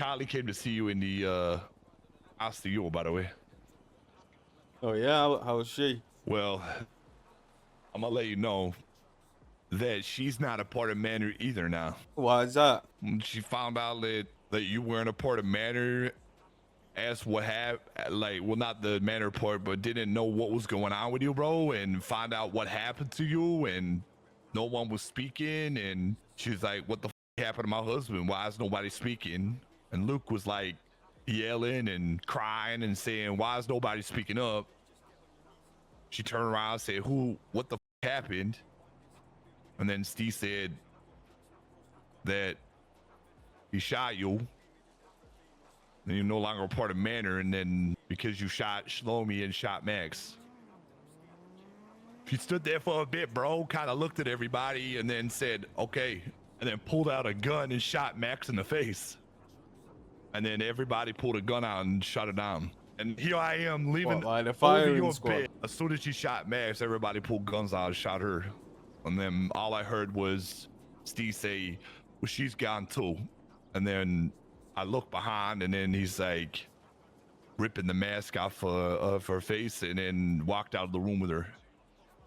Kylie came to see you in the house to you, by the way. Oh yeah, how was she? Well, I'm gonna let you know that she's not a part of Manor either now. Why is that? She found out that you weren't a part of Manor, asked what happened, like, well, not the Manor part, but didn't know what was going on with you, bro, and find out what happened to you, and no one was speaking, and she's like, what the happened to my husband? Why is nobody speaking? And Luke was like yelling and crying and saying, why is nobody speaking up? She turned around and said, what the happened? And then Steve said that he shot you. Then you're no longer a part of Manor, and then because you shot Shlomi and shot Max. She stood there for a bit, bro, kind of looked at everybody and then said, okay, and then pulled out a gun and shot Max in the face. And then everybody pulled a gun out and shot it down. And here I am leaving What, like the over firing your squad? bed. As soon as she shot Max, everybody pulled guns out and shot her. And then all I heard was Steve say, well, she's gone too. And then I look behind, and then he's like ripping the mask off of her face, and then walked out of the room with her.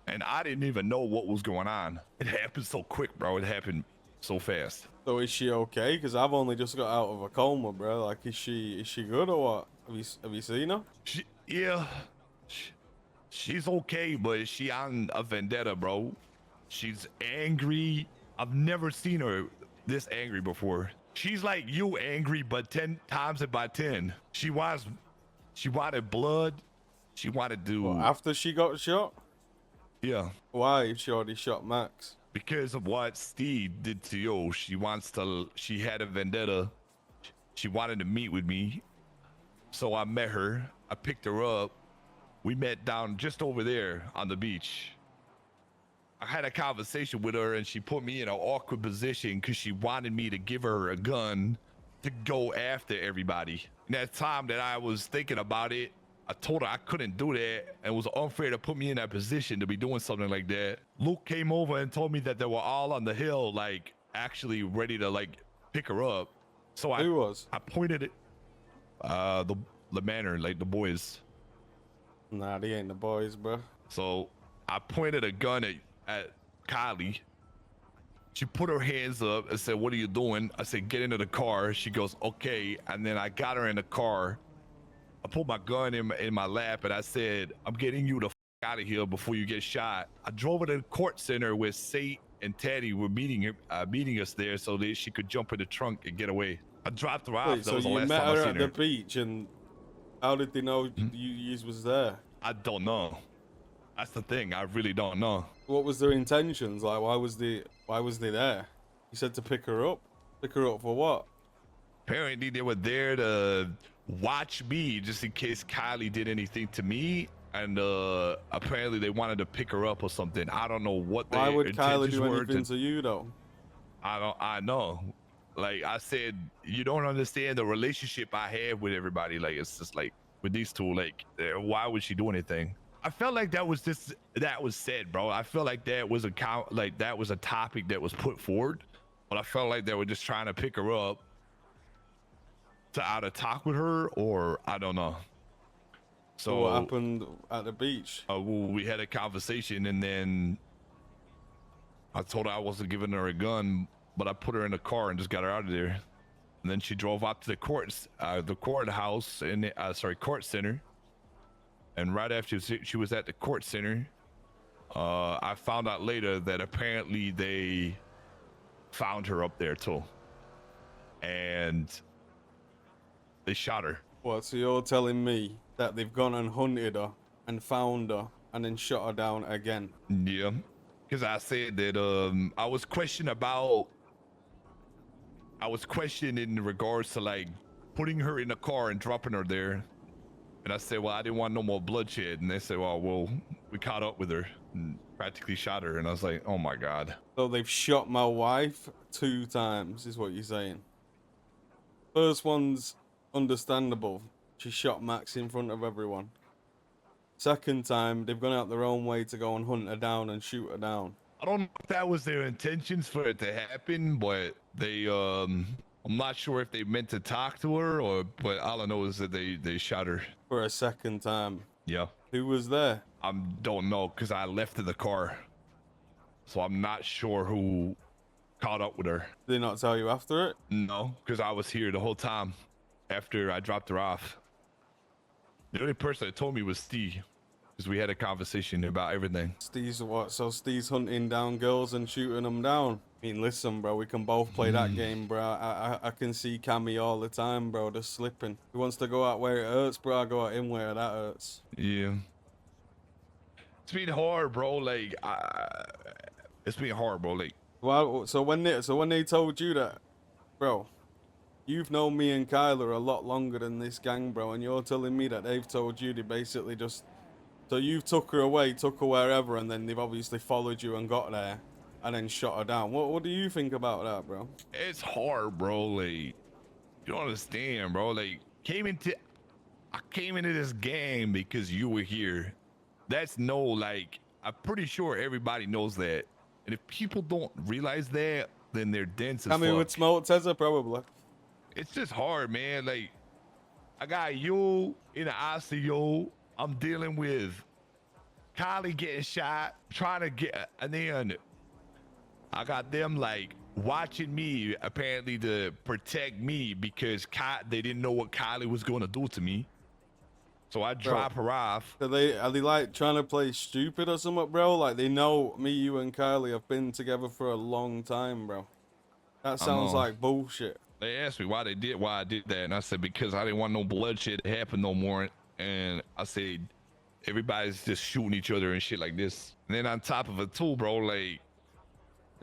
And I didn't even know what was going on. It happened so quick, bro. It happened so fast. So is she okay? Because I've only just got out of a coma, bro. Like, is she good or what? Have you seen her? She's okay, but she on a vendetta, bro. She's angry. I've never seen her this angry before. She's like you angry, but 10 times it by 10. She wanted blood. She wanted to. Well, after she got shot? Yeah. Why? If she already shot Max? Because of what Steve did to you. She had a vendetta. She wanted to meet with me. So I met her. I picked her up. We met down just over there on the beach. I had a conversation with her, and she put me in an awkward position because she wanted me to give her a gun to go after everybody. And that time that I was thinking about it, I told her I couldn't do that, and it was unfair to put me in that position to be doing something like that. Luke came over and told me that they were all on the hill, like actually ready to like pick her up. So Who was? I pointed it, the Manor, like the boys. Nah, they ain't the boys, bro. So I pointed a gun at Kylie. She put her hands up and said, what are you doing? I said, get into the car. She goes, okay. And then I got her in the car. I put my gun in my lap, and I said, I'm getting you the out of here before you get shot. I drove her to the court center where Sate and Teddy were meeting us there so that she could jump in the trunk and get away. I dropped her off. Wait, That so was the you last met time I her seen at her. the beach, and how did they know you was there? I don't know. That's the thing. I really don't know. What was their intentions? Like, why was they there? You said to pick her up. Pick her up for what? Apparently they were there to watch me just in case Kylie did anything to me, and apparently they wanted to pick her up or something. I don't know what they. Why would Kylie do were anything to you though? I know. Like I said, you don't understand the relationship I have with everybody. Like it's just like with these two, like why would she do anything? I felt like that was said, bro. I felt like that was a topic that was put forward, but I felt like they were just trying to pick her up to either talk with her or I don't know. So what happened at the beach? We had a conversation, and then I told her I wasn't giving her a gun, but I put her in the car and just got her out of there. And then she drove out to the courthouse in court center. And right after she was at the court center, I found out later that apparently they found her up there too, and they shot her. What? So you're telling me that they've gone and hunted her and found her and then shot her down again? Yeah, because I said that I was questioning in regards to like putting her in the car and dropping her there. And I said, well, I didn't want no more bloodshed. And they said, well, we caught up with her and practically shot her. And I was like, oh my God. So they've shot my wife 2 times, is what you're saying? First one's understandable. She shot Max in front of everyone. Second time, they've gone out their own way to go and hunt her down and shoot her down. I don't know if that was their intentions for it to happen, but they I'm not sure if they meant to talk to her or, but all I know is that they shot her. For a second time. Yeah. Who was there? I don't know because I left in the car. So I'm not sure who caught up with her. Did they not tell you after it? No, because I was here the whole time after I dropped her off. The only person that told me was Steve, because we had a conversation about everything. Steve's what? So Steve's hunting down girls and shooting them down. I mean, listen, bro, we can both play that game, bro. I can see Cammy all the time, bro, just slipping. He wants to go out where it hurts, bro. I go out in where that hurts. Yeah. It's been hard, bro. Like, it's been hard, bro. Like, Well, so when they told you that, bro, you've known me and Kyler a lot longer than this gang, bro, and you're telling me that they've told you they basically just, so you've took her away, took her wherever, and then they've obviously followed you and got there, and then shot her down. What do you think about that, bro? it's hard, bro. Like, you don't understand, bro. Like, I came into this game because you were here. That's like, I'm pretty sure everybody knows that. And if people don't realize that, then they're dense as fuck. I mean, with Smoke Tezza, probably. It's just hard, man. Like, I got you in the ICU. I'm dealing with Kylie getting shot, trying to get, and then I got them like watching me apparently to protect me because they didn't know what Kylie was going to do to me. So I drop her off. Are they like trying to play stupid or something, bro? Like they know me, you, and Kylie have been together for a long time, bro. That sounds like bullshit. They asked me why I did that, and I said because I didn't want no bloodshed to happen no more. And I said everybody's just shooting each other and shit like this. And then on top of it too, bro, like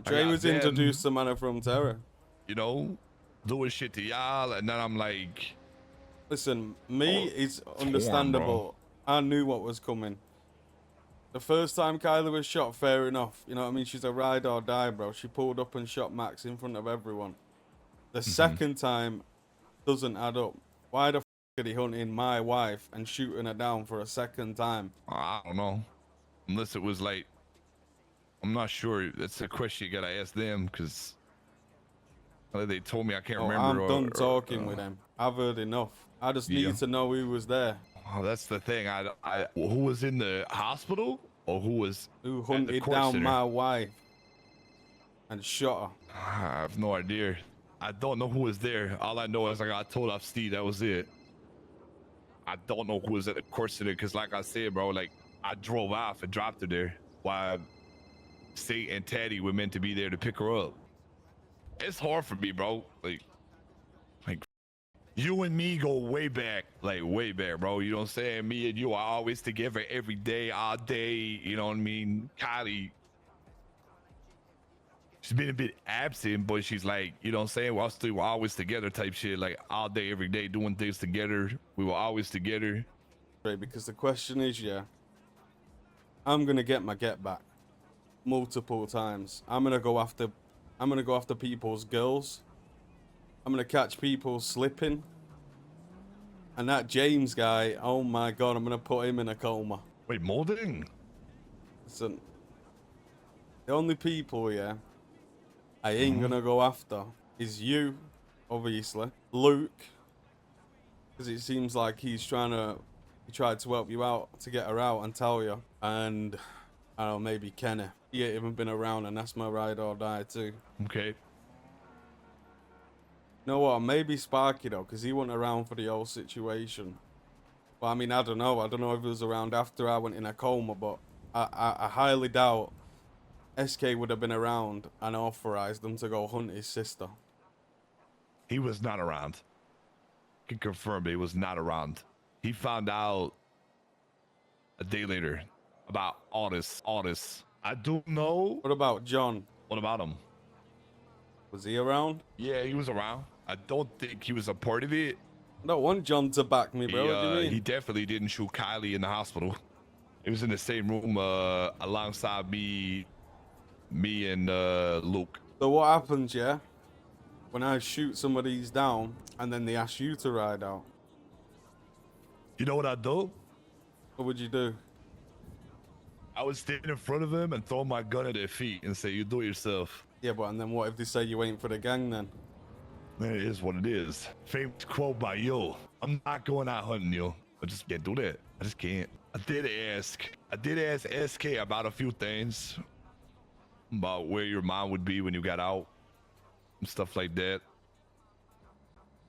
Dre was introduced to Manor from Terror. You know, doing shit to y'all, and then I'm like, listen, it's understandable. I knew what was coming. The first time Kylie was shot, fair enough. You know what I mean? She's a ride or die, bro. She pulled up and shot Max in front of everyone. The second time doesn't add up. Why the f did he hunt in my wife and shooting her down for a second time? I don't know. Unless it was like, I'm not sure. That's a question you gotta ask them, because they told me I can't remember. I'm done talking with them. I've heard enough. I just need to know who was there. Oh, that's the thing. Who was in the hospital, or who hunted down my wife and shot her? I have no idea. I don't know who was there. All I know is I got told off Steve. That was it. I don't know who was at the court center, because like I said, bro, like I drove off and dropped her there while State and Taddy were meant to be there to pick her up. It's hard for me, bro. Like you and me go way back, bro. You know what I'm saying? Me and you are always together every day, all day. You know what I mean? Kylie, she's been a bit absent, but she's like, you know what I'm saying? We're always together type shit, like all day, every day, doing things together. We were always together. Right, because the question is, I'm gonna get my get back multiple times. I'm gonna go after people's girls. I'm gonna catch people slipping. And that James guy, oh my god, I'm gonna put him in a coma. Wait, molding? Listen, the only people, I ain't gonna go after is you, obviously, Luke, because it seems like he tried to help you out to get her out and tell you, and I don't know, maybe Kenny. He ain't even been around, and that's my ride or die too. Okay. You know what? Maybe Sparky though, because he wasn't around for the whole situation. Well, I mean, I don't know. I don't know if he was around after I went in a coma, but I highly doubt SK would have been around and authorized them to go hunt his sister. He was not around. I can confirm he was not around. He found out a day later about all this. I do know. What about John? What about him? Was he around? Yeah, he was around. I don't think he was a part of it. I don't want John to back me, bro. What do you mean? He definitely didn't shoot Kylie in the hospital. He was in the same room alongside me and Luke. So what happens, when I shoot some of these down and then they ask you to ride out? You know what I do? What would you do? I would stand in front of them and throw my gun at their feet and say, "You do it yourself." Yeah, but and then what if they say you ain't for the gang then? It is what it is. Famous quote by Yo. I'm not going out hunting, yo. I just can't do that. I just can't. I did ask SK about a few things. About where your mom would be when you got out. And stuff like that.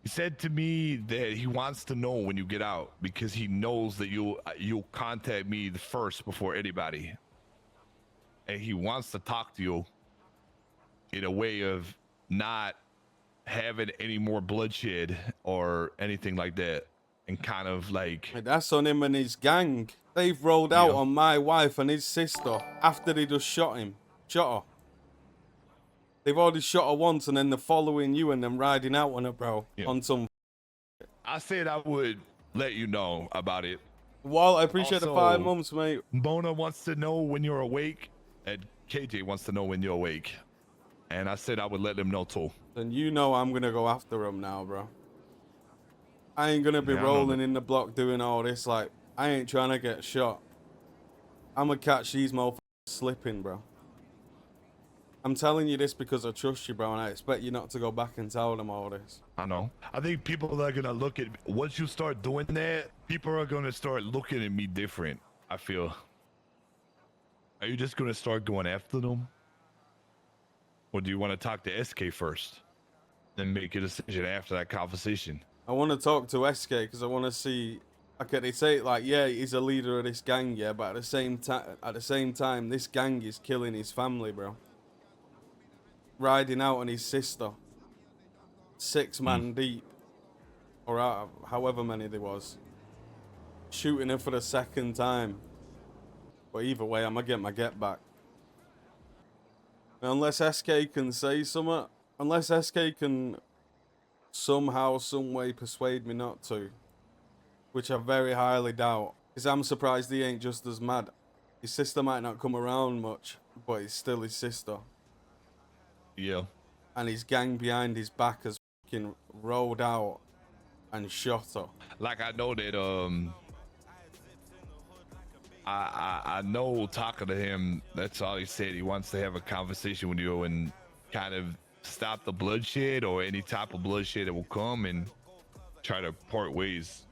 He said to me that he wants to know when you get out because he knows that you'll contact me the first before anybody. And he wants to talk to you in a way of not having any more bloodshed or anything like that, and kind of like That's on him and his gang. They've rolled out on my wife and his sister after they just shot her. They've already shot her once and then they're following you and then riding out on her, bro. On some. I said I would let you know about it. Well, I appreciate Also, the 5 months, mate. Mona wants to know when you're awake, and KJ wants to know when you're awake, and I said I would let them know too. And you know I'm gonna go after him now, bro. I ain't gonna be rolling in the block doing all this. Like, I ain't trying to get shot. I'm gonna catch these motherfuckers slipping, bro. I'm telling you this because I trust you, bro, and I expect you not to go back and tell them all this. I know. I think people are gonna look at, once you start doing that, people are gonna start looking at me different, I feel. Are you just gonna start going after them? Or do you want to talk to SK first? Then make a decision after that conversation? I want to talk to SK because I want to see. Okay, they say like, yeah, he's a leader of this gang, yeah, but at the same time, this gang is killing his family, bro. Riding out on his sister, 6 man deep, or however many there was, shooting her for the 2nd time. But either way, I'm gonna get my get back. Unless SK can say something, unless SK can somehow, some way persuade me not to, which I very highly doubt, because I'm surprised he ain't just as mad. His sister might not come around much, but it's still his sister. Yeah. And his gang behind his back has fucking rolled out and shot her. Like, I know that I know talking to him, that's all he said. He wants to have a conversation with you and kind of stop the bloodshed or any type of bloodshed that will come and try to part ways.